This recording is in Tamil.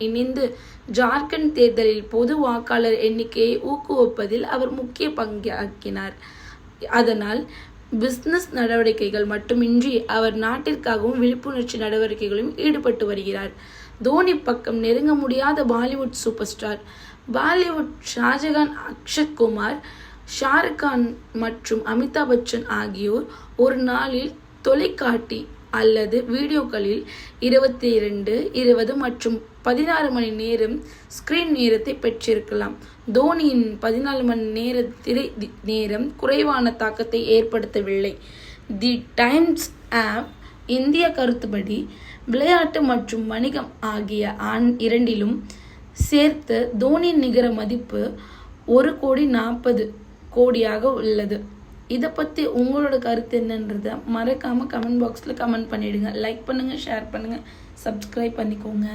இணைந்து ஜார்க்கண்ட் தேர்தலில் பொது வாக்காளர் எண்ணிக்கையை ஊக்குவிப்பதில் அவர் முக்கிய பங்காற்றினார். அதனால் பிசினஸ் நடவடிக்கைகள் மட்டுமின்றி அவர் நாட்டிற்காகவும் விழிப்புணர்ச்சி நடவடிக்கைகளிலும் ஈடுபட்டு வருகிறார். தோனி பக்கம் நெருங்க முடியாத பாலிவுட் சூப்பர் ஸ்டார். பாலிவுட் ஷாஜகான், அக்ஷய் குமார், ஷாருக் கான் மற்றும் அமிதாப் பச்சன் ஆகியோர் ஒரு நாளில் தொலைக்காட்சி அல்லது வீடியோக்களில் 22, 20 மற்றும் 16 மணி நேரம் ஸ்கிரீன் நேரத்தை பெற்றிருக்கலாம். தோனியின் 14 மணி நேர திரை நேரம் குறைவான தாக்கத்தை ஏற்படுத்தவில்லை. தி டைம்ஸ் ஆப் இந்திய கருத்துப்படி விளையாட்டு மற்றும் வணிகம் ஆகிய இரண்டிலும் சேர்த்து தோனியின் நிகர மதிப்பு 1,40 கோடியாக உள்ளது. இதை பற்றி உங்களோட கருத்து என்னன்றதை மறக்காமல் கமெண்ட் பாக்ஸில் கமெண்ட் பண்ணிவிடுங்க. லைக் பண்ணுங்கள், ஷேர் பண்ணுங்கள், சப்ஸ்கிரைப் பண்ணிக்கோங்க.